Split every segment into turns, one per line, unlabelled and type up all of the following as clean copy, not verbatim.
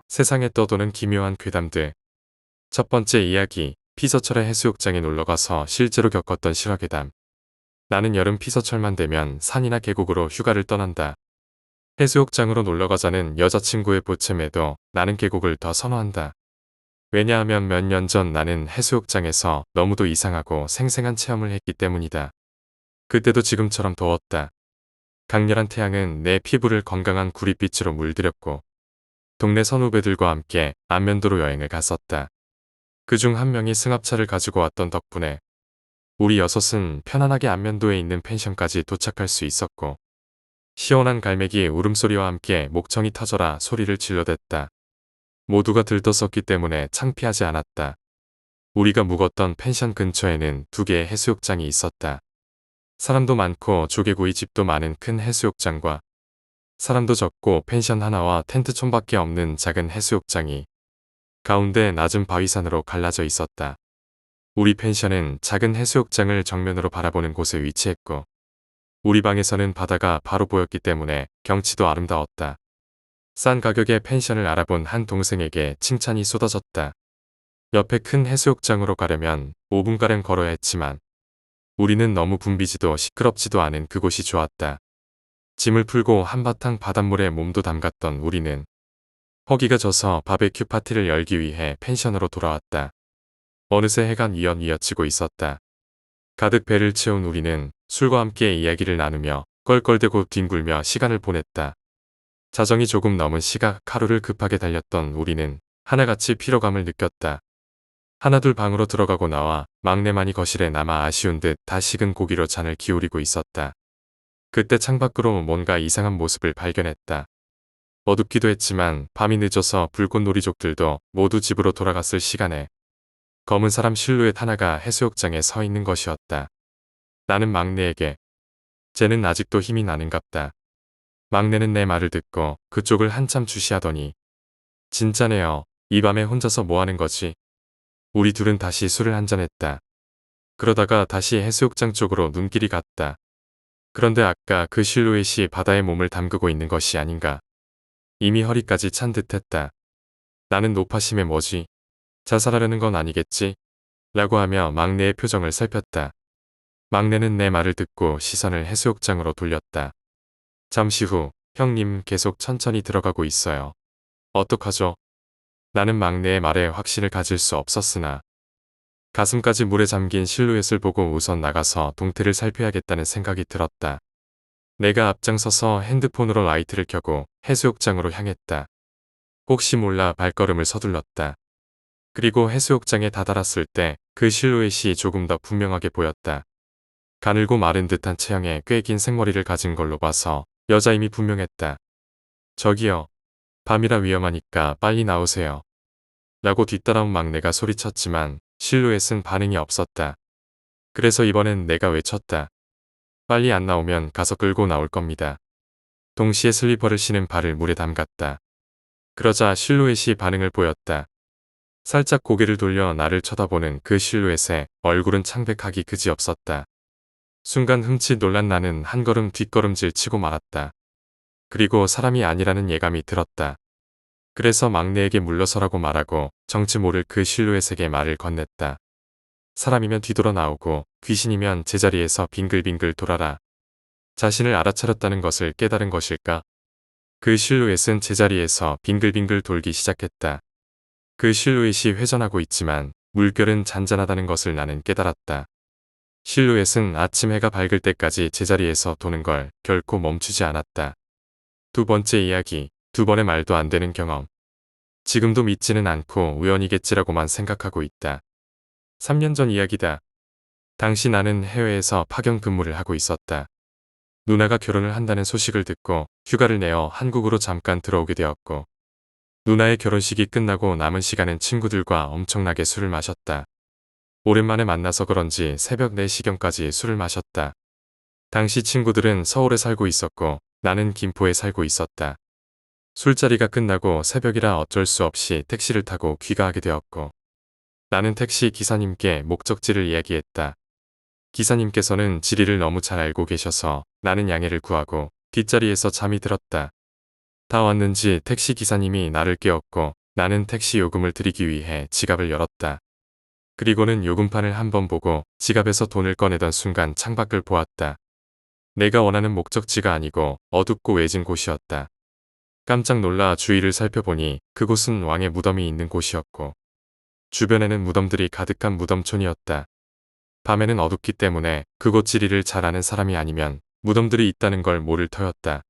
세상에 떠도는 기묘한 괴담들. 첫 번째 이야기, 피서철의 해수욕장에 놀러가서 실제로 겪었던 실화괴담. 나는 여름 피서철만 되면 산이나 계곡으로 휴가를 떠난다. 해수욕장으로 놀러가자는 여자친구의 보채매도 나는 계곡을 더 선호한다. 왜냐하면 몇 년 전 나는 해수욕장에서 너무도 이상하고 생생한 체험을 했기 때문이다. 그때도 지금처럼 더웠다. 강렬한 태양은 내 피부를 건강한 구릿빛으로 물들였고 동네 선후배들과 함께 안면도로 여행을 갔었다. 그중 한 명이 승합차를 가지고 왔던 덕분에 우리 여섯은 편안하게 안면도에 있는 펜션까지 도착할 수 있었고 시원한 갈매기 울음소리와 함께 목청이 터져라 소리를 질러댔다. 모두가 들떴었기 때문에 창피하지 않았다. 우리가 묵었던 펜션 근처에는 2개의 해수욕장이 있었다. 사람도 많고 조개구이 집도 많은 큰 해수욕장과 사람도 적고 펜션 하나와 텐트촌밖에 없는 작은 해수욕장이 가운데 낮은 바위산으로 갈라져 있었다. 우리 펜션은 작은 해수욕장을 정면으로 바라보는 곳에 위치했고 우리 방에서는 바다가 바로 보였기 때문에 경치도 아름다웠다. 싼 가격의 펜션을 알아본 한 동생에게 칭찬이 쏟아졌다. 옆에 큰 해수욕장으로 가려면 5분가량 걸어야 했지만 우리는 너무 붐비지도 시끄럽지도 않은 그곳이 좋았다. 짐을 풀고 한바탕 바닷물에 몸도 담갔던 우리는 허기가 져서 바베큐 파티를 열기 위해 펜션으로 돌아왔다. 어느새 해가 뉘엿뉘엿지고 있었다. 가득 배를 채운 우리는 술과 함께 이야기를 나누며 껄껄대고 뒹굴며 시간을 보냈다. 자정이 조금 넘은 시각 하루를 급하게 달렸던 우리는 하나같이 피로감을 느꼈다. 하나둘 방으로 들어가고 나와 막내만이 거실에 남아 아쉬운 듯 다 식은 고기로 잔을 기울이고 있었다. 그때 창밖으로 뭔가 이상한 모습을 발견했다. 어둡기도 했지만 밤이 늦어서 불꽃놀이족들도 모두 집으로 돌아갔을 시간에 검은 사람 실루엣 하나가 해수욕장에 서 있는 것이었다. 나는 막내에게 쟤는 아직도 힘이 나는갑다. 막내는 내 말을 듣고 그쪽을 한참 주시하더니 진짜네요. 이 밤에 혼자서 뭐하는 거지? 우리 둘은 다시 술을 한잔했다. 그러다가 다시 해수욕장 쪽으로 눈길이 갔다. 그런데 아까 그 실루엣이 바다에 몸을 담그고 있는 것이 아닌가. 이미 허리까지 찬 듯했다. 나는 노파심에 뭐지? 자살하려는 건 아니겠지? 라고 하며 막내의 표정을 살폈다. 막내는 내 말을 듣고 시선을 해수욕장으로 돌렸다. 잠시 후 형님 계속 천천히 들어가고 있어요. 어떡하죠? 나는 막내의 말에 확신을 가질 수 없었으나 가슴까지 물에 잠긴 실루엣을 보고 우선 나가서 동태를 살펴야겠다는 생각이 들었다. 내가 앞장서서 핸드폰으로 라이트를 켜고 해수욕장으로 향했다. 혹시 몰라 발걸음을 서둘렀다. 그리고 해수욕장에 다다랐을 때 그 실루엣이 조금 더 분명하게 보였다. 가늘고 마른 듯한 체형에 꽤 긴 생머리를 가진 걸로 봐서 여자임이 분명했다. 저기요. 밤이라 위험하니까 빨리 나오세요. 라고 뒤따라온 막내가 소리쳤지만 실루엣은 반응이 없었다. 그래서 이번엔 내가 외쳤다. 빨리 안 나오면 가서 끌고 나올 겁니다. 동시에 슬리퍼를 신은 발을 물에 담갔다. 그러자 실루엣이 반응을 보였다. 살짝 고개를 돌려 나를 쳐다보는 그 실루엣에 얼굴은 창백하기 그지없었다. 순간 흠칫 놀란 나는 한 걸음 뒷걸음질 치고 말았다. 그리고 사람이 아니라는 예감이 들었다. 그래서 막내에게 물러서라고 말하고 정체 모를 그 실루엣에게 말을 건넸다. 사람이면 뒤돌아 나오고 귀신이면 제자리에서 빙글빙글 돌아라. 자신을 알아차렸다는 것을 깨달은 것일까? 그 실루엣은 제자리에서 빙글빙글 돌기 시작했다. 그 실루엣이 회전하고 있지만 물결은 잔잔하다는 것을 나는 깨달았다. 실루엣은 아침 해가 밝을 때까지 제자리에서 도는 걸 결코 멈추지 않았다. 두 번째 이야기, 2번의 말도 안 되는 경험. 지금도 믿지는 않고 우연이겠지라고만 생각하고 있다. 3년 전 이야기다. 당시 나는 해외에서 파견 근무를 하고 있었다. 누나가 결혼을 한다는 소식을 듣고 휴가를 내어 한국으로 잠깐 들어오게 되었고 누나의 결혼식이 끝나고 남은 시간은 친구들과 엄청나게 술을 마셨다. 오랜만에 만나서 그런지 새벽 4시경까지 술을 마셨다. 당시 친구들은 서울에 살고 있었고 나는 김포에 살고 있었다. 술자리가 끝나고 새벽이라 어쩔 수 없이 택시를 타고 귀가하게 되었고 나는 택시 기사님께 목적지를 이야기했다. 기사님께서는 지리를 너무 잘 알고 계셔서 나는 양해를 구하고 뒷자리에서 잠이 들었다. 다 왔는지 택시 기사님이 나를 깨웠고 나는 택시 요금을 드리기 위해 지갑을 열었다. 그리고는 요금판을 한번 보고 지갑에서 돈을 꺼내던 순간 창밖을 보았다. 내가 원하는 목적지가 아니고 어둡고 외진 곳이었다. 깜짝 놀라 주위를 살펴보니 그곳은 왕의 무덤이 있는 곳이었고 주변에는 무덤들이 가득한 무덤촌이었다. 밤에는 어둡기 때문에 그곳 지리를 잘 아는 사람이 아니면 무덤들이 있다는 걸 모를 터였다.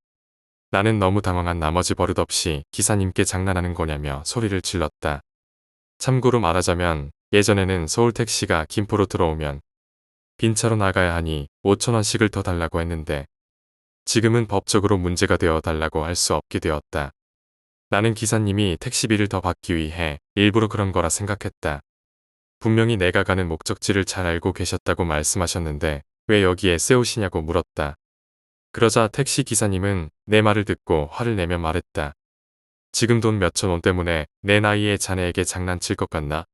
나는 너무 당황한 나머지 버릇없이 기사님께 장난하는 거냐며 소리를 질렀다. 참고로 말하자면 예전에는 서울 택시가 김포로 들어오면 빈차로 나가야 하니 5,000원씩을 더 달라고 했는데 지금은 법적으로 문제가 되어 달라고 할 수 없게 되었다. 나는 기사님이 택시비를 더 받기 위해 일부러 그런 거라 생각했다. 분명히 내가 가는 목적지를 잘 알고 계셨다고 말씀하셨는데 왜 여기에 세우시냐고 물었다. 그러자 택시 기사님은 내 말을 듣고 화를 내며 말했다. 지금 돈 몇천 원 때문에 내 나이에 자네에게 장난칠 것 같나?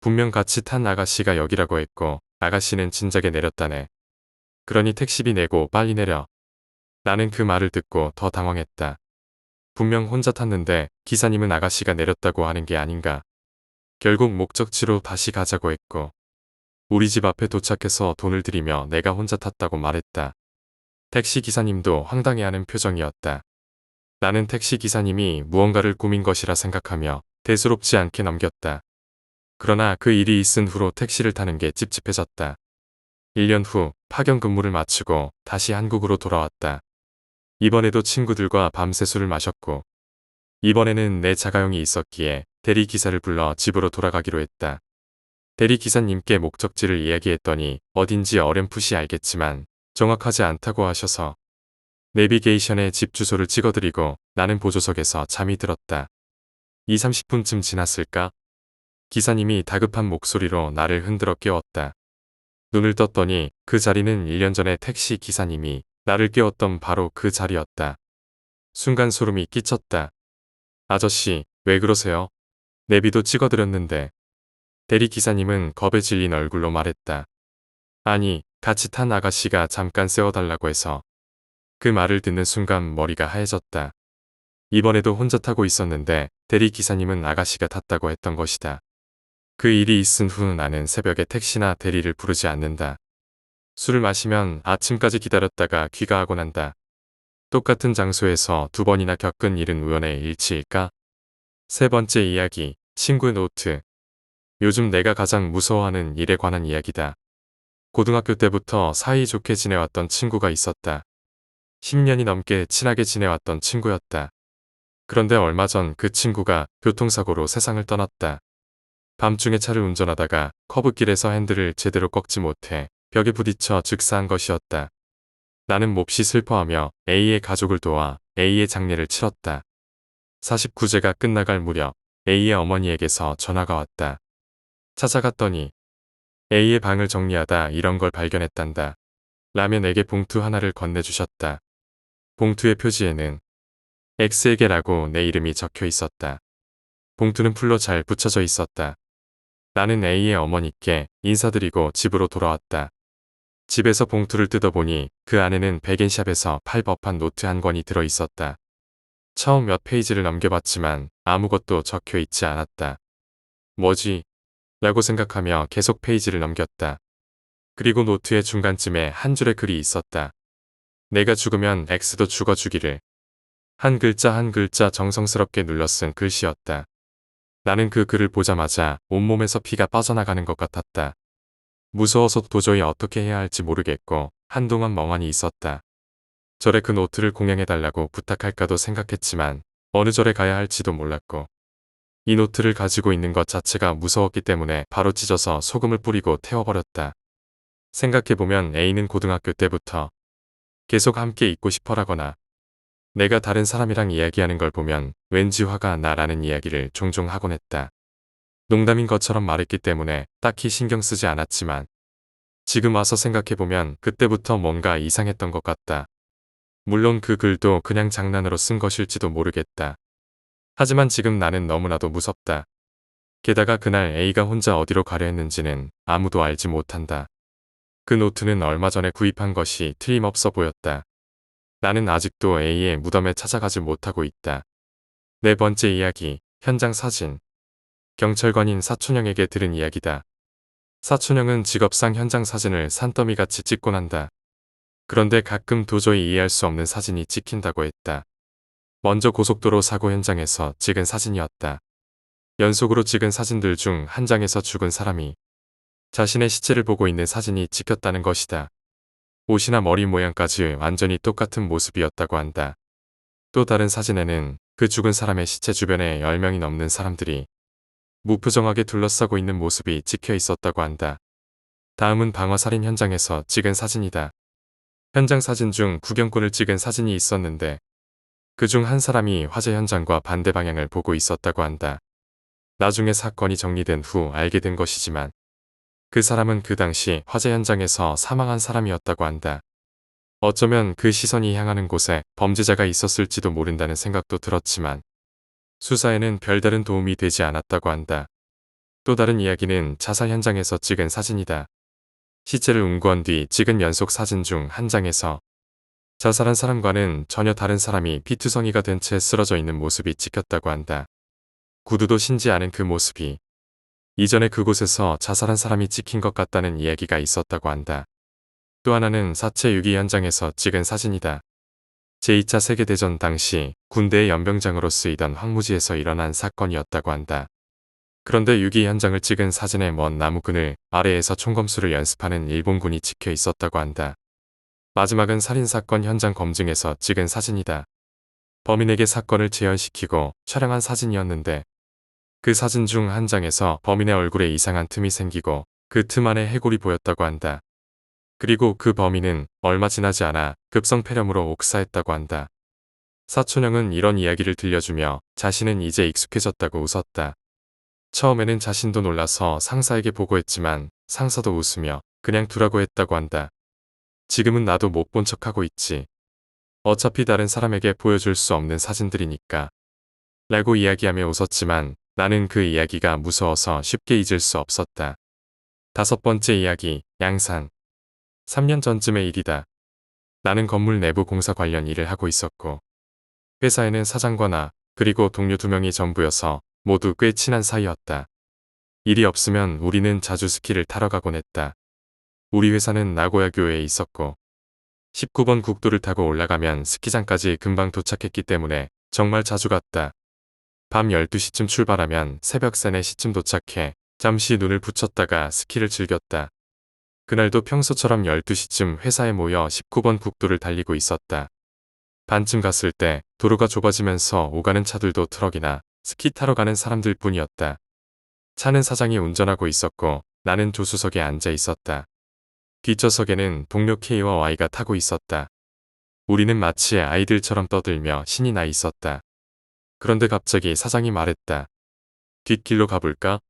분명 같이 탄 아가씨가 여기라고 했고 아가씨는 진작에 내렸다네. 그러니 택시비 내고 빨리 내려. 나는 그 말을 듣고 더 당황했다. 분명 혼자 탔는데 기사님은 아가씨가 내렸다고 하는 게 아닌가. 결국 목적지로 다시 가자고 했고 우리 집 앞에 도착해서 돈을 드리며 내가 혼자 탔다고 말했다. 택시 기사님도 황당해하는 표정이었다. 나는 택시 기사님이 무언가를 꾸민 것이라 생각하며 대수롭지 않게 넘겼다. 그러나 그 일이 있은 후로 택시를 타는 게 찝찝해졌다. 1년 후 파견 근무를 마치고 다시 한국으로 돌아왔다. 이번에도 친구들과 밤새 술을 마셨고 이번에는 내 자가용이 있었기에 대리기사를 불러 집으로 돌아가기로 했다. 대리기사님께 목적지를 이야기했더니 어딘지 어렴풋이 알겠지만 정확하지 않다고 하셔서 내비게이션에 집 주소를 찍어드리고 나는 보조석에서 잠이 들었다. 2, 30분쯤 지났을까? 기사님이 다급한 목소리로 나를 흔들어 깨웠다. 눈을 떴더니 그 자리는 1년 전에 택시 기사님이 나를 깨웠던 바로 그 자리였다. 순간 소름이 끼쳤다. 아저씨, 왜 그러세요? 내비도 찍어드렸는데. 대리기사님은 겁에 질린 얼굴로 말했다. 아니, 같이 탄 아가씨가 잠깐 세워달라고 해서. 그 말을 듣는 순간 머리가 하얘졌다. 이번에도 혼자 타고 있었는데 대리기사님은 아가씨가 탔다고 했던 것이다. 그 일이 있은 후 나는 새벽에 택시나 대리를 부르지 않는다. 술을 마시면 아침까지 기다렸다가 귀가하고 난다. 똑같은 장소에서 2번이나 겪은 일은 우연의 일치일까? 세 번째 이야기, 친구의 노트. 요즘 내가 가장 무서워하는 일에 관한 이야기다. 고등학교 때부터 사이좋게 지내왔던 친구가 있었다. 10년이 넘게 친하게 지내왔던 친구였다. 그런데 얼마 전 그 친구가 교통사고로 세상을 떠났다. 밤중에 차를 운전하다가 커브길에서 핸들을 제대로 꺾지 못해 벽에 부딪혀 즉사한 것이었다. 나는 몹시 슬퍼하며 A의 가족을 도와 A의 장례를 치렀다. 49제가 끝나갈 무렵 A의 어머니에게서 전화가 왔다. 찾아갔더니 A의 방을 정리하다 이런 걸 발견했단다. 라며 내게 봉투 하나를 건네주셨다. 봉투의 표지에는 X에게라고 내 이름이 적혀 있었다. 봉투는 풀로 잘 붙여져 있었다. 나는 A의 어머니께 인사드리고 집으로 돌아왔다. 집에서 봉투를 뜯어보니 그 안에는 백엔샵에서 팔 법한 노트 한 권이 들어있었다. 처음 몇 페이지를 넘겨봤지만 아무것도 적혀 있지 않았다. 뭐지? 라고 생각하며 계속 페이지를 넘겼다. 그리고 노트의 중간쯤에 한 줄의 글이 있었다. 내가 죽으면 X도 죽어주기를. 한 글자 한 글자 정성스럽게 눌러 쓴 글씨였다. 나는 그 글을 보자마자 온몸에서 피가 빠져나가는 것 같았다. 무서워서 도저히 어떻게 해야 할지 모르겠고 한동안 멍하니 있었다. 절에 그 노트를 공양해달라고 부탁할까도 생각했지만 어느 절에 가야 할지도 몰랐고 이 노트를 가지고 있는 것 자체가 무서웠기 때문에 바로 찢어서 소금을 뿌리고 태워버렸다. 생각해보면 A는 고등학교 때부터 계속 함께 있고 싶어라거나 내가 다른 사람이랑 이야기하는 걸 보면 왠지 화가 나라는 이야기를 종종 하곤 했다. 농담인 것처럼 말했기 때문에 딱히 신경 쓰지 않았지만 지금 와서 생각해보면 그때부터 뭔가 이상했던 것 같다. 물론 그 글도 그냥 장난으로 쓴 것일지도 모르겠다. 하지만 지금 나는 너무나도 무섭다. 게다가 그날 A가 혼자 어디로 가려 했는지는 아무도 알지 못한다. 그 노트는 얼마 전에 구입한 것이 틀림없어 보였다. 나는 아직도 A의 무덤에 찾아가지 못하고 있다. 네 번째 이야기, 현장 사진. 경찰관인 사촌형에게 들은 이야기다. 사촌형은 직업상 현장 사진을 산더미같이 찍곤 한다. 그런데 가끔 도저히 이해할 수 없는 사진이 찍힌다고 했다. 먼저 고속도로 사고 현장에서 찍은 사진이었다. 연속으로 찍은 사진들 중 한 장에서 죽은 사람이 자신의 시체를 보고 있는 사진이 찍혔다는 것이다. 옷이나 머리 모양까지 완전히 똑같은 모습이었다고 한다. 또 다른 사진에는 그 죽은 사람의 시체 주변에 10명이 넘는 사람들이 무표정하게 둘러싸고 있는 모습이 찍혀 있었다고 한다. 다음은 방화살인 현장에서 찍은 사진이다. 현장 사진 중 구경꾼을 찍은 사진이 있었는데 그중 한 사람이 화재 현장과 반대 방향을 보고 있었다고 한다. 나중에 사건이 정리된 후 알게 된 것이지만 그 사람은 그 당시 화재 현장에서 사망한 사람이었다고 한다. 어쩌면 그 시선이 향하는 곳에 범죄자가 있었을지도 모른다는 생각도 들었지만 수사에는 별다른 도움이 되지 않았다고 한다. 또 다른 이야기는 자살 현장에서 찍은 사진이다. 시체를 운구한 뒤 찍은 연속 사진 중 한 장에서 자살한 사람과는 전혀 다른 사람이 피투성이가 된 채 쓰러져 있는 모습이 찍혔다고 한다. 구두도 신지 않은 그 모습이 이전에 그곳에서 자살한 사람이 찍힌 것 같다는 이야기가 있었다고 한다. 또 하나는 사체 유기 현장에서 찍은 사진이다. 제2차 세계대전 당시 군대의 연병장으로 쓰이던 황무지에서 일어난 사건이었다고 한다. 그런데 유기 현장을 찍은 사진의 먼 나무 그늘 아래에서 총검수를 연습하는 일본군이 찍혀 있었다고 한다. 마지막은 살인사건 현장 검증에서 찍은 사진이다. 범인에게 사건을 재현시키고 촬영한 사진이었는데 그 사진 중 한 장에서 범인의 얼굴에 이상한 틈이 생기고 그 틈 안에 해골이 보였다고 한다. 그리고 그 범인은 얼마 지나지 않아 급성폐렴으로 옥사했다고 한다. 사촌형은 이런 이야기를 들려주며 자신은 이제 익숙해졌다고 웃었다. 처음에는 자신도 놀라서 상사에게 보고했지만 상사도 웃으며 그냥 두라고 했다고 한다. 지금은 나도 못 본 척하고 있지. 어차피 다른 사람에게 보여줄 수 없는 사진들이니까. 라고 이야기하며 웃었지만 나는 그 이야기가 무서워서 쉽게 잊을 수 없었다. 5번째 이야기, 양산. 3년 전쯤의 일이다. 나는 건물 내부 공사 관련 일을 하고 있었고 회사에는 사장과 나 그리고 동료 2명이 전부여서 모두 꽤 친한 사이였다. 일이 없으면 우리는 자주 스키를 타러 가곤 했다. 우리 회사는 나고야교에 있었고 19번 국도를 타고 올라가면 스키장까지 금방 도착했기 때문에 정말 자주 갔다. 밤 12시쯤 출발하면 새벽 3, 4시쯤 도착해 잠시 눈을 붙였다가 스키를 즐겼다. 그날도 평소처럼 12시쯤 회사에 모여 19번 국도를 달리고 있었다. 반쯤 갔을 때 도로가 좁아지면서 오가는 차들도 트럭이나 스키 타러 가는 사람들 뿐이었다. 차는 사장이 운전하고 있었고 나는 조수석에 앉아 있었다. 뒷좌석에는 동료 K와 Y가 타고 있었다. 우리는 마치 아이들처럼 떠들며 신이 나 있었다. 그런데 갑자기 사장이 말했다. 뒷길로 가볼까?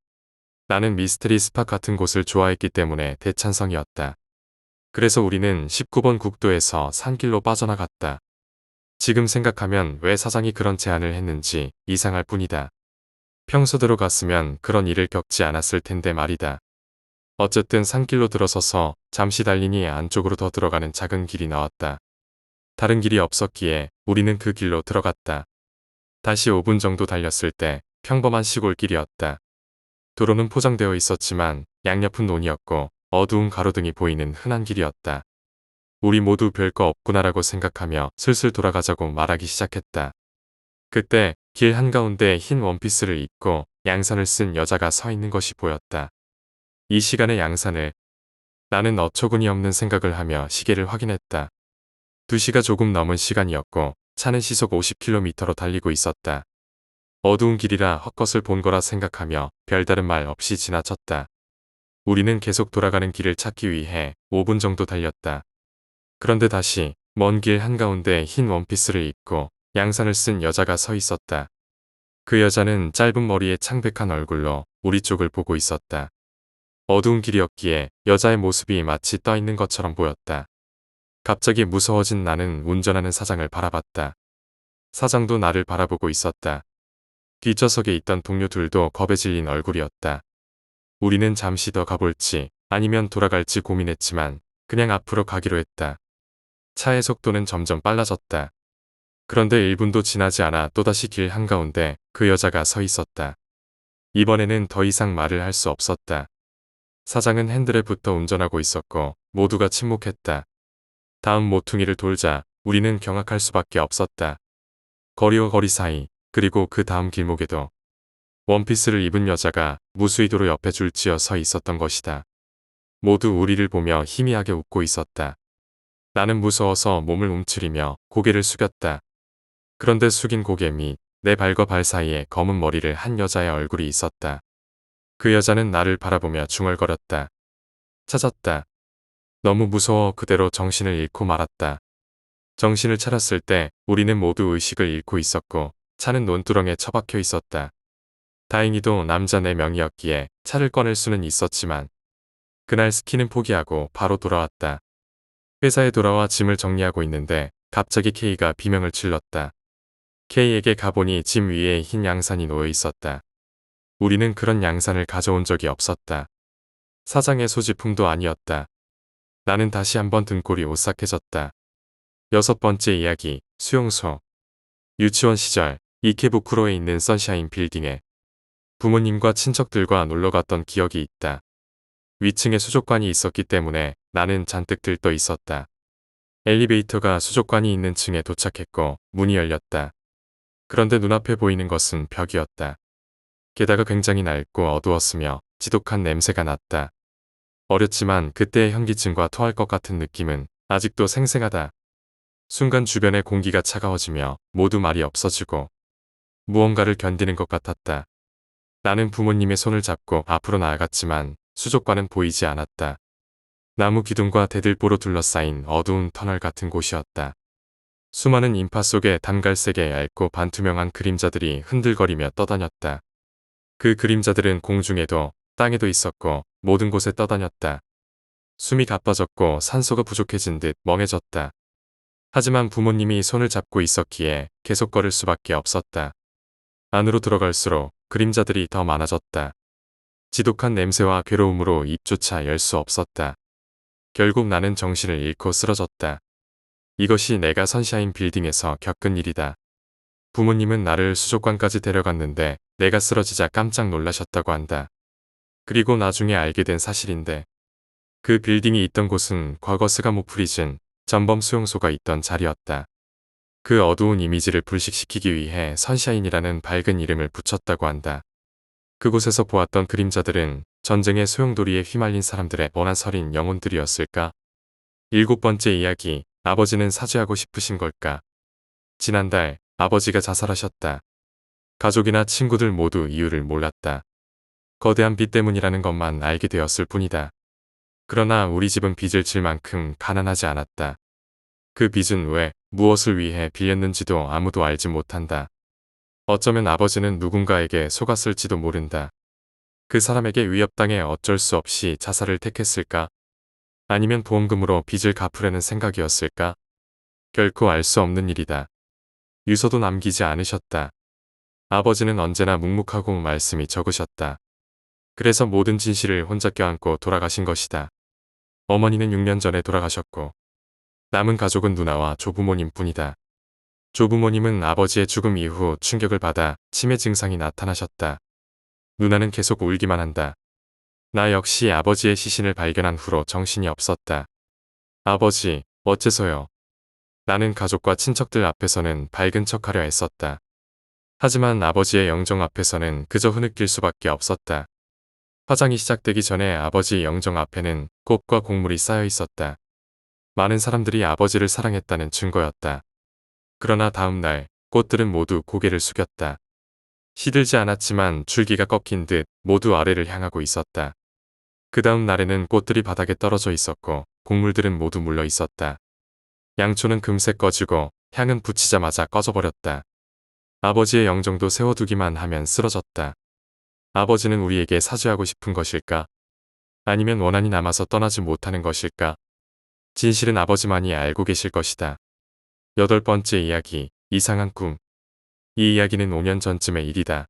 나는 미스테리 스팟 같은 곳을 좋아했기 때문에 대찬성이었다. 그래서 우리는 19번 국도에서 산길로 빠져나갔다. 지금 생각하면 왜 사장이 그런 제안을 했는지 이상할 뿐이다. 평소대로 갔으면 그런 일을 겪지 않았을 텐데 말이다. 어쨌든 산길로 들어서서 잠시 달리니 안쪽으로 더 들어가는 작은 길이 나왔다. 다른 길이 없었기에 우리는 그 길로 들어갔다. 다시 5분 정도 달렸을 때 평범한 시골길이었다. 도로는 포장되어 있었지만 양옆은 논이었고 어두운 가로등이 보이는 흔한 길이었다. 우리 모두 별거 없구나라고 생각하며 슬슬 돌아가자고 말하기 시작했다. 그때 길 한가운데 흰 원피스를 입고 양산을 쓴 여자가 서 있는 것이 보였다. 이 시간에 양산을. 나는 어처구니 없는 생각을 하며 시계를 확인했다. 2시가 조금 넘은 시간이었고 차는 시속 50km로 달리고 있었다. 어두운 길이라 헛것을 본 거라 생각하며 별다른 말 없이 지나쳤다. 우리는 계속 돌아가는 길을 찾기 위해 5분 정도 달렸다. 그런데 다시 먼 길 한가운데 흰 원피스를 입고 양산을 쓴 여자가 서 있었다. 그 여자는 짧은 머리에 창백한 얼굴로 우리 쪽을 보고 있었다. 어두운 길이었기에 여자의 모습이 마치 떠 있는 것처럼 보였다. 갑자기 무서워진 나는 운전하는 사장을 바라봤다. 사장도 나를 바라보고 있었다. 뒷좌석에 있던 동료들도 겁에 질린 얼굴이었다. 우리는 잠시 더 가볼지 아니면 돌아갈지 고민했지만 그냥 앞으로 가기로 했다. 차의 속도는 점점 빨라졌다. 그런데 1분도 지나지 않아 또다시 길 한가운데 그 여자가 서 있었다. 이번에는 더 이상 말을 할 수 없었다. 사장은 핸들에 붙어 운전하고 있었고 모두가 침묵했다. 다음 모퉁이를 돌자 우리는 경악할 수밖에 없었다. 거리와 거리 사이, 그리고 그 다음 길목에도 원피스를 입은 여자가 무수히도로 옆에 줄지어 서 있었던 것이다. 모두 우리를 보며 희미하게 웃고 있었다. 나는 무서워서 몸을 움츠리며 고개를 숙였다. 그런데 숙인 고개 밑 내 발과 발 사이에 검은 머리를 한 여자의 얼굴이 있었다. 그 여자는 나를 바라보며 중얼거렸다. 찾았다. 너무 무서워 그대로 정신을 잃고 말았다. 정신을 차렸을 때 우리는 모두 의식을 잃고 있었고 차는 논두렁에 처박혀 있었다. 다행히도 남자 4명이었기에 차를 꺼낼 수는 있었지만 그날 스키는 포기하고 바로 돌아왔다. 회사에 돌아와 짐을 정리하고 있는데 갑자기 K가 비명을 질렀다. K에게 가보니 짐 위에 흰 양산이 놓여 있었다. 우리는 그런 양산을 가져온 적이 없었다. 사장의 소지품도 아니었다. 나는 다시 한번 등골이 오싹해졌다. 6번째 이야기, 수용소. 유치원 시절 이케부쿠로에 있는 선샤인 빌딩에 부모님과 친척들과 놀러갔던 기억이 있다. 위층에 수족관이 있었기 때문에 나는 잔뜩 들떠 있었다. 엘리베이터가 수족관이 있는 층에 도착했고 문이 열렸다. 그런데 눈앞에 보이는 것은 벽이었다. 게다가 굉장히 낡고 어두웠으며 지독한 냄새가 났다. 어렸지만 그때의 현기증과 토할 것 같은 느낌은 아직도 생생하다. 순간 주변의 공기가 차가워지며 모두 말이 없어지고 무언가를 견디는 것 같았다. 나는 부모님의 손을 잡고 앞으로 나아갔지만 수족관은 보이지 않았다. 나무 기둥과 대들보로 둘러싸인 어두운 터널 같은 곳이었다. 수많은 인파 속에 단갈색의 얇고 반투명한 그림자들이 흔들거리며 떠다녔다. 그 그림자들은 공중에도 땅에도 있었고 모든 곳에 떠다녔다. 숨이 가빠졌고 산소가 부족해진 듯 멍해졌다. 하지만 부모님이 손을 잡고 있었기에 계속 걸을 수밖에 없었다. 안으로 들어갈수록 그림자들이 더 많아졌다. 지독한 냄새와 괴로움으로 입조차 열 수 없었다. 결국 나는 정신을 잃고 쓰러졌다. 이것이 내가 선샤인 빌딩에서 겪은 일이다. 부모님은 나를 수족관까지 데려갔는데 내가 쓰러지자 깜짝 놀라셨다고 한다. 그리고 나중에 알게 된 사실인데 그 빌딩이 있던 곳은 과거 스가모 프리즌, 전범 수용소가 있던 자리였다. 그 어두운 이미지를 불식시키기 위해 선샤인이라는 밝은 이름을 붙였다고 한다. 그곳에서 보았던 그림자들은 전쟁의 소용돌이에 휘말린 사람들의 원한 서린 영혼들이었을까? 7번째 이야기, 아버지는 사죄하고 싶으신 걸까? 지난달 아버지가 자살하셨다. 가족이나 친구들 모두 이유를 몰랐다. 거대한 빚 때문이라는 것만 알게 되었을 뿐이다. 그러나 우리 집은 빚을 질 만큼 가난하지 않았다. 그 빚은 왜, 무엇을 위해 빌렸는지도 아무도 알지 못한다. 어쩌면 아버지는 누군가에게 속았을지도 모른다. 그 사람에게 위협당해 어쩔 수 없이 자살을 택했을까? 아니면 보험금으로 빚을 갚으려는 생각이었을까? 결코 알 수 없는 일이다. 유서도 남기지 않으셨다. 아버지는 언제나 묵묵하고 말씀이 적으셨다. 그래서 모든 진실을 혼자 껴안고 돌아가신 것이다. 어머니는 6년 전에 돌아가셨고 남은 가족은 누나와 조부모님 뿐이다. 조부모님은 아버지의 죽음 이후 충격을 받아 치매 증상이 나타나셨다. 누나는 계속 울기만 한다. 나 역시 아버지의 시신을 발견한 후로 정신이 없었다. 아버지, 어째서요? 나는 가족과 친척들 앞에서는 밝은 척하려 했었다. 하지만 아버지의 영정 앞에서는 그저 흐느낄 수밖에 없었다. 화장이 시작되기 전에 아버지 영정 앞에는 꽃과 곡물이 쌓여 있었다. 많은 사람들이 아버지를 사랑했다는 증거였다. 그러나 다음 날 꽃들은 모두 고개를 숙였다. 시들지 않았지만 줄기가 꺾인 듯 모두 아래를 향하고 있었다. 그 다음 날에는 꽃들이 바닥에 떨어져 있었고 곡물들은 모두 물러 있었다. 양초는 금세 꺼지고 향은 붙이자마자 꺼져버렸다. 아버지의 영정도 세워두기만 하면 쓰러졌다. 아버지는 우리에게 사죄하고 싶은 것일까? 아니면 원한이 남아서 떠나지 못하는 것일까? 진실은 아버지만이 알고 계실 것이다. 8번째 이야기, 이상한 꿈. 이 이야기는 5년 전쯤의 일이다.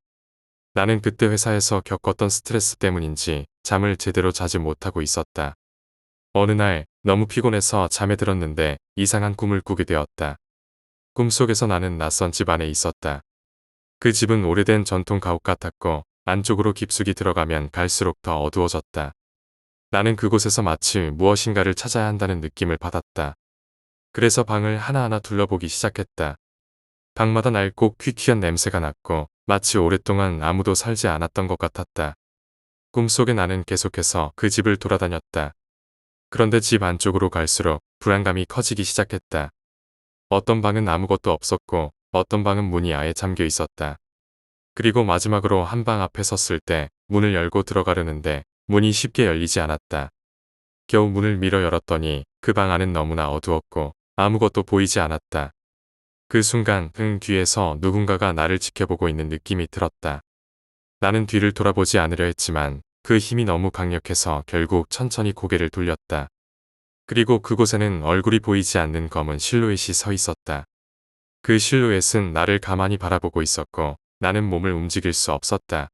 나는 그때 회사에서 겪었던 스트레스 때문인지 잠을 제대로 자지 못하고 있었다. 어느 날 너무 피곤해서 잠에 들었는데 이상한 꿈을 꾸게 되었다. 꿈속에서 나는 낯선 집 안에 있었다. 그 집은 오래된 전통 가옥 같았고 안쪽으로 깊숙이 들어가면 갈수록 더 어두워졌다. 나는 그곳에서 마치 무엇인가를 찾아야 한다는 느낌을 받았다. 그래서 방을 하나하나 둘러보기 시작했다. 방마다 낡고 퀴퀴한 냄새가 났고 마치 오랫동안 아무도 살지 않았던 것 같았다. 꿈속에 나는 계속해서 그 집을 돌아다녔다. 그런데 집 안쪽으로 갈수록 불안감이 커지기 시작했다. 어떤 방은 아무것도 없었고 어떤 방은 문이 아예 잠겨 있었다. 그리고 마지막으로 한 방 앞에 섰을 때 문을 열고 들어가려는데 문이 쉽게 열리지 않았다. 겨우 문을 밀어 열었더니 그 방 안은 너무나 어두웠고 아무것도 보이지 않았다. 그 순간 등 뒤에서 누군가가 나를 지켜보고 있는 느낌이 들었다. 나는 뒤를 돌아보지 않으려 했지만 그 힘이 너무 강력해서 결국 천천히 고개를 돌렸다. 그리고 그곳에는 얼굴이 보이지 않는 검은 실루엣이 서 있었다. 그 실루엣은 나를 가만히 바라보고 있었고 나는 몸을 움직일 수 없었다.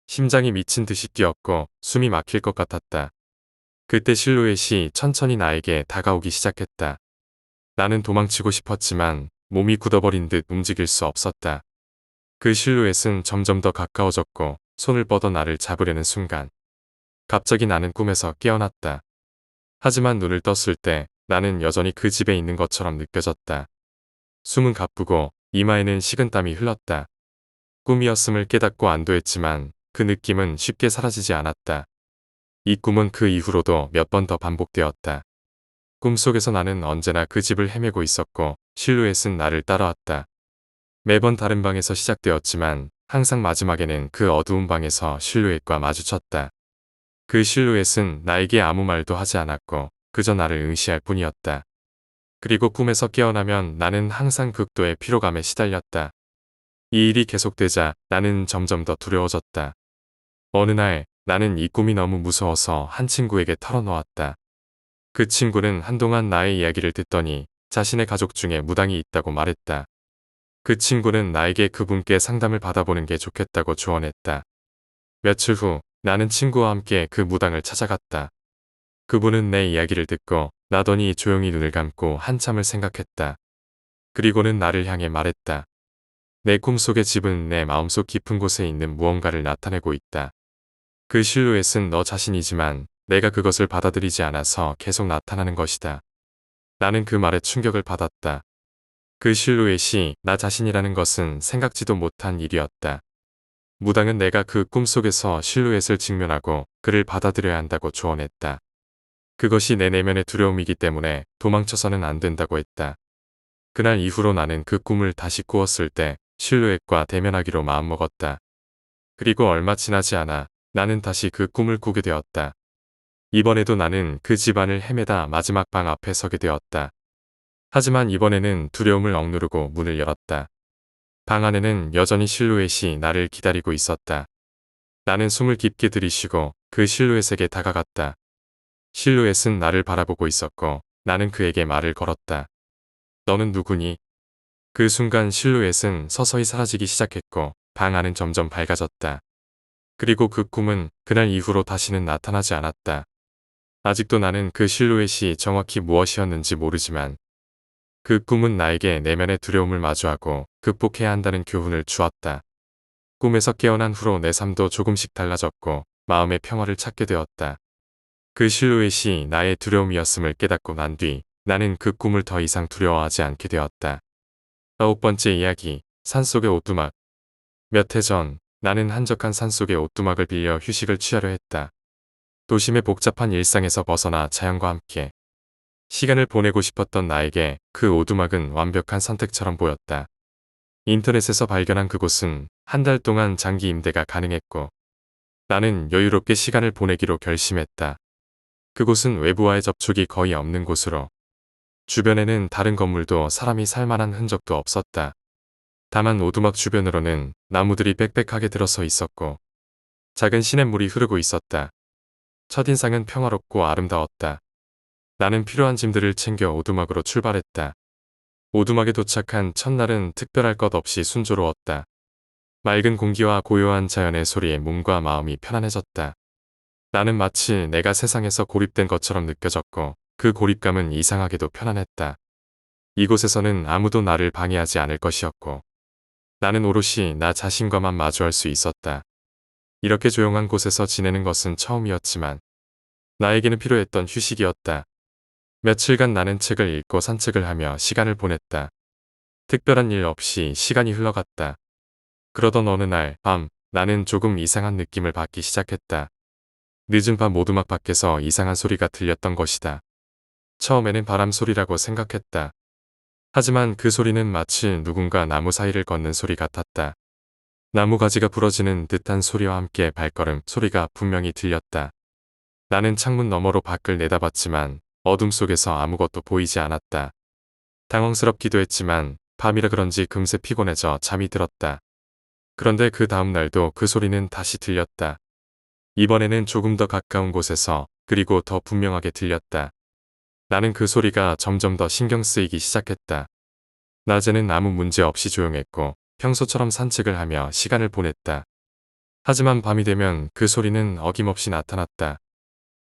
심장이 미친 듯이 뛰었고 숨이 막힐 것 같았다. 그때 실루엣이 천천히 나에게 다가오기 시작했다. 나는 도망치고 싶었지만 몸이 굳어버린 듯 움직일 수 없었다. 그 실루엣은 점점 더 가까워졌고 손을 뻗어 나를 잡으려는 순간 갑자기 나는 꿈에서 깨어났다. 하지만 눈을 떴을 때 나는 여전히 그 집에 있는 것처럼 느껴졌다. 숨은 가쁘고 이마에는 식은땀이 흘렀다. 꿈이었음을 깨닫고 안도했지만 그 느낌은 쉽게 사라지지 않았다. 이 꿈은 그 이후로도 몇 번 더 반복되었다. 꿈속에서 나는 언제나 그 집을 헤매고 있었고 실루엣은 나를 따라왔다. 매번 다른 방에서 시작되었지만 항상 마지막에는 그 어두운 방에서 실루엣과 마주쳤다. 그 실루엣은 나에게 아무 말도 하지 않았고 그저 나를 응시할 뿐이었다. 그리고 꿈에서 깨어나면 나는 항상 극도의 피로감에 시달렸다. 이 일이 계속되자 나는 점점 더 두려워졌다. 어느 날 나는 이 꿈이 너무 무서워서 한 친구에게 털어놓았다. 그 친구는 한동안 나의 이야기를 듣더니 자신의 가족 중에 무당이 있다고 말했다. 그 친구는 나에게 그분께 상담을 받아보는 게 좋겠다고 조언했다. 며칠 후 나는 친구와 함께 그 무당을 찾아갔다. 그분은 내 이야기를 듣고 나더니 조용히 눈을 감고 한참을 생각했다. 그리고는 나를 향해 말했다. 내 꿈속의 집은 내 마음속 깊은 곳에 있는 무언가를 나타내고 있다. 그 실루엣은 너 자신이지만 내가 그것을 받아들이지 않아서 계속 나타나는 것이다. 나는 그 말에 충격을 받았다. 그 실루엣이 나 자신이라는 것은 생각지도 못한 일이었다. 무당은 내가 그 꿈속에서 실루엣을 직면하고 그를 받아들여야 한다고 조언했다. 그것이 내 내면의 두려움이기 때문에 도망쳐서는 안 된다고 했다. 그날 이후로 나는 그 꿈을 다시 꾸었을 때 실루엣과 대면하기로 마음먹었다. 그리고 얼마 지나지 않아 나는 다시 그 꿈을 꾸게 되었다. 이번에도 나는 그 집안을 헤매다 마지막 방 앞에 서게 되었다. 하지만 이번에는 두려움을 억누르고 문을 열었다. 방 안에는 여전히 실루엣이 나를 기다리고 있었다. 나는 숨을 깊게 들이쉬고 그 실루엣에게 다가갔다. 실루엣은 나를 바라보고 있었고 나는 그에게 말을 걸었다. 너는 누구니? 그 순간 실루엣은 서서히 사라지기 시작했고 방 안은 점점 밝아졌다. 그리고 그 꿈은 그날 이후로 다시는 나타나지 않았다. 아직도 나는 그 실루엣이 정확히 무엇이었는지 모르지만 그 꿈은 나에게 내면의 두려움을 마주하고 극복해야 한다는 교훈을 주었다. 꿈에서 깨어난 후로 내 삶도 조금씩 달라졌고 마음의 평화를 찾게 되었다. 그 실루엣이 나의 두려움이었음을 깨닫고 난 뒤 나는 그 꿈을 더 이상 두려워하지 않게 되었다. 9번째 이야기, 산속의 오두막. 몇 해 전 나는 한적한 산속의 오두막을 빌려 휴식을 취하려 했다. 도심의 복잡한 일상에서 벗어나 자연과 함께 시간을 보내고 싶었던 나에게 그 오두막은 완벽한 선택처럼 보였다. 인터넷에서 발견한 그곳은 한 달 동안 장기 임대가 가능했고 나는 여유롭게 시간을 보내기로 결심했다. 그곳은 외부와의 접촉이 거의 없는 곳으로 주변에는 다른 건물도 사람이 살 만한 흔적도 없었다. 다만 오두막 주변으로는 나무들이 빽빽하게 들어서 있었고 작은 시냇물이 흐르고 있었다. 첫인상은 평화롭고 아름다웠다. 나는 필요한 짐들을 챙겨 오두막으로 출발했다. 오두막에 도착한 첫날은 특별할 것 없이 순조로웠다. 맑은 공기와 고요한 자연의 소리에 몸과 마음이 편안해졌다. 나는 마치 내가 세상에서 고립된 것처럼 느껴졌고 그 고립감은 이상하게도 편안했다. 이곳에서는 아무도 나를 방해하지 않을 것이었고 나는 오롯이 나 자신과만 마주할 수 있었다. 이렇게 조용한 곳에서 지내는 것은 처음이었지만 나에게는 필요했던 휴식이었다. 며칠간 나는 책을 읽고 산책을 하며 시간을 보냈다. 특별한 일 없이 시간이 흘러갔다. 그러던 어느 날 밤 나는 조금 이상한 느낌을 받기 시작했다. 늦은 밤 오두막 밖에서 이상한 소리가 들렸던 것이다. 처음에는 바람 소리라고 생각했다. 하지만 그 소리는 마치 누군가 나무 사이를 걷는 소리 같았다. 나무 가지가 부러지는 듯한 소리와 함께 발걸음 소리가 분명히 들렸다. 나는 창문 너머로 밖을 내다봤지만 어둠 속에서 아무것도 보이지 않았다. 당황스럽기도 했지만 밤이라 그런지 금세 피곤해져 잠이 들었다. 그런데 그 다음 날도 그 소리는 다시 들렸다. 이번에는 조금 더 가까운 곳에서 그리고 더 분명하게 들렸다. 나는 그 소리가 점점 더 신경 쓰이기 시작했다. 낮에는 아무 문제 없이 조용했고 평소처럼 산책을 하며 시간을 보냈다. 하지만 밤이 되면 그 소리는 어김없이 나타났다.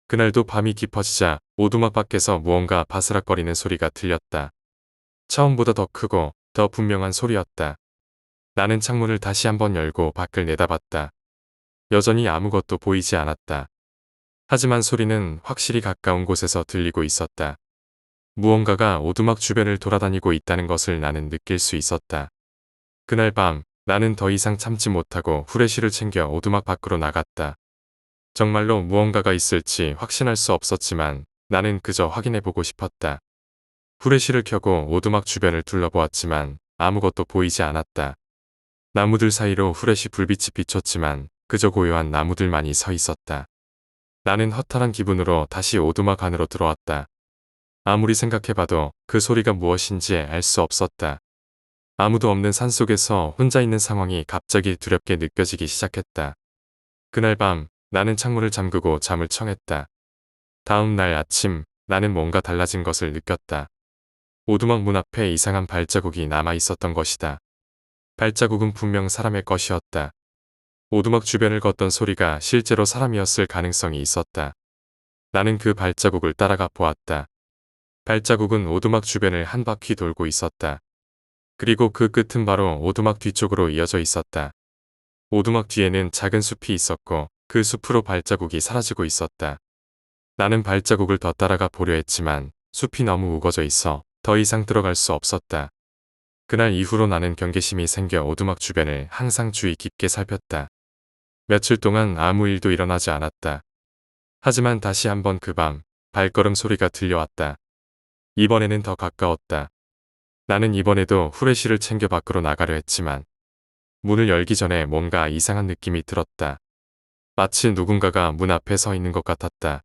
그날도 밤이 깊어지자 오두막 밖에서 무언가 바스락거리는 소리가 들렸다. 처음보다 더 크고 더 분명한 소리였다. 나는 창문을 다시 한번 열고 밖을 내다봤다. 여전히 아무것도 보이지 않았다. 하지만 소리는 확실히 가까운 곳에서 들리고 있었다. 무언가가 오두막 주변을 돌아다니고 있다는 것을 나는 느낄 수 있었다. 그날 밤 나는 더 이상 참지 못하고 후레쉬를 챙겨 오두막 밖으로 나갔다. 정말로 무언가가 있을지 확신할 수 없었지만 나는 그저 확인해보고 싶었다. 후레쉬를 켜고 오두막 주변을 둘러보았지만 아무것도 보이지 않았다. 나무들 사이로 후레쉬 불빛이 비쳤지만 그저 고요한 나무들만이 서 있었다. 나는 허탈한 기분으로 다시 오두막 안으로 들어왔다. 아무리 생각해봐도 그 소리가 무엇인지 알 수 없었다. 아무도 없는 산속에서 혼자 있는 상황이 갑자기 두렵게 느껴지기 시작했다. 그날 밤 나는 창문을 잠그고 잠을 청했다. 다음 날 아침 나는 뭔가 달라진 것을 느꼈다. 오두막 문 앞에 이상한 발자국이 남아 있었던 것이다. 발자국은 분명 사람의 것이었다. 오두막 주변을 걷던 소리가 실제로 사람이었을 가능성이 있었다. 나는 그 발자국을 따라가 보았다. 발자국은 오두막 주변을 한 바퀴 돌고 있었다. 그리고 그 끝은 바로 오두막 뒤쪽으로 이어져 있었다. 오두막 뒤에는 작은 숲이 있었고 그 숲으로 발자국이 사라지고 있었다. 나는 발자국을 더 따라가 보려 했지만 숲이 너무 우거져 있어 더 이상 들어갈 수 없었다. 그날 이후로 나는 경계심이 생겨 오두막 주변을 항상 주의 깊게 살폈다. 며칠 동안 아무 일도 일어나지 않았다. 하지만 다시 한번 그 밤 발걸음 소리가 들려왔다. 이번에는 더 가까웠다. 나는 이번에도 후레쉬를 챙겨 밖으로 나가려 했지만 문을 열기 전에 뭔가 이상한 느낌이 들었다. 마치 누군가가 문 앞에 서 있는 것 같았다.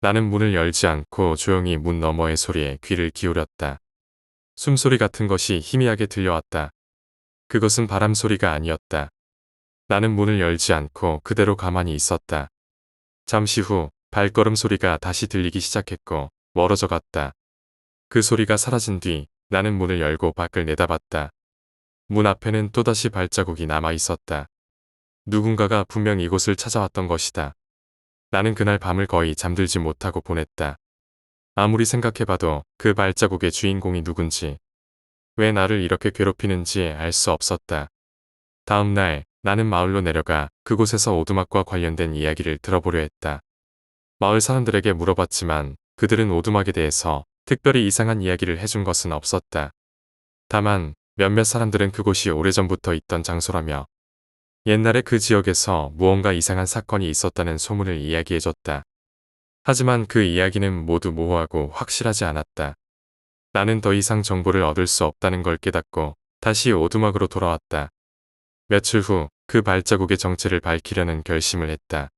나는 문을 열지 않고 조용히 문 너머의 소리에 귀를 기울였다. 숨소리 같은 것이 희미하게 들려왔다. 그것은 바람 소리가 아니었다. 나는 문을 열지 않고 그대로 가만히 있었다. 잠시 후 발걸음 소리가 다시 들리기 시작했고 멀어져 갔다. 그 소리가 사라진 뒤 나는 문을 열고 밖을 내다봤다. 문 앞에는 또다시 발자국이 남아 있었다. 누군가가 분명 이곳을 찾아왔던 것이다. 나는 그날 밤을 거의 잠들지 못하고 보냈다. 아무리 생각해봐도 그 발자국의 주인공이 누군지, 왜 나를 이렇게 괴롭히는지 알 수 없었다. 다음 날 나는 마을로 내려가 그곳에서 오두막과 관련된 이야기를 들어보려 했다. 마을 사람들에게 물어봤지만 그들은 오두막에 대해서 특별히 이상한 이야기를 해준 것은 없었다. 다만 몇몇 사람들은 그곳이 오래전부터 있던 장소라며 옛날에 그 지역에서 무언가 이상한 사건이 있었다는 소문을 이야기해줬다. 하지만 그 이야기는 모두 모호하고 확실하지 않았다. 나는 더 이상 정보를 얻을 수 없다는 걸 깨닫고 다시 오두막으로 돌아왔다. 며칠 후 그 발자국의 정체를 밝히려는 결심을 했다.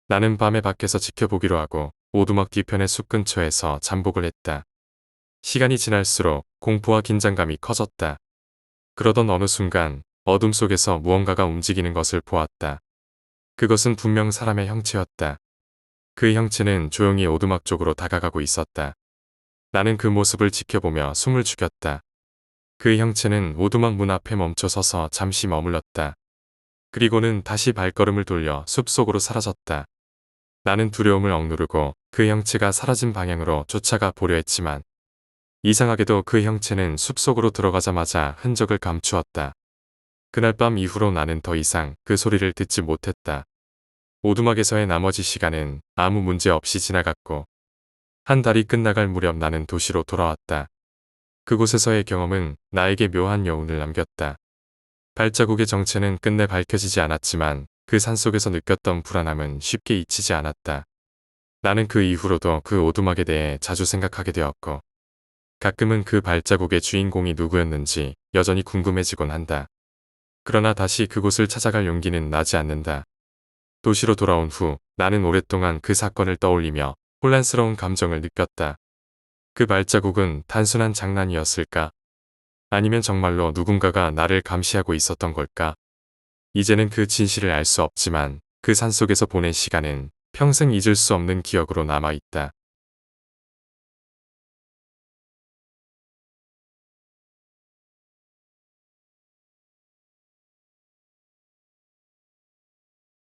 나는 밤에 밖에서 지켜보기로 하고 오두막 뒤편의 숲 근처에서 잠복을 했다. 시간이 지날수록 공포와 긴장감이 커졌다. 그러던 어느 순간 어둠 속에서 무언가가 움직이는 것을 보았다. 그것은 분명 사람의 형체였다. 그 형체는 조용히 오두막 쪽으로 다가가고 있었다. 나는 그 모습을 지켜보며 숨을 죽였다. 그 형체는 오두막 문 앞에 멈춰 서서 잠시 머물렀다. 그리고는 다시 발걸음을 돌려 숲속으로 사라졌다. 나는 두려움을 억누르고 그 형체가 사라진 방향으로 쫓아가 보려 했지만 이상하게도 그 형체는 숲속으로 들어가자마자 흔적을 감추었다. 그날 밤 이후로 나는 더 이상 그 소리를 듣지 못했다. 오두막에서의 나머지 시간은 아무 문제 없이 지나갔고 한 달이 끝나갈 무렵 나는 도시로 돌아왔다. 그곳에서의 경험은 나에게 묘한 여운을 남겼다. 발자국의 정체는 끝내 밝혀지지 않았지만 그 산속에서 느꼈던 불안함은 쉽게 잊히지 않았다. 나는 그 이후로도 그 오두막에 대해 자주 생각하게 되었고 가끔은 그 발자국의 주인공이 누구였는지 여전히 궁금해지곤 한다. 그러나 다시 그곳을 찾아갈 용기는 나지 않는다. 도시로 돌아온 후 나는 오랫동안 그 사건을 떠올리며 혼란스러운 감정을 느꼈다. 그 발자국은 단순한 장난이었을까? 아니면 정말로 누군가가 나를 감시하고 있었던 걸까? 이제는 그 진실을 알 수 없지만 그 산속에서 보낸 시간은 평생 잊을 수 없는 기억으로 남아있다.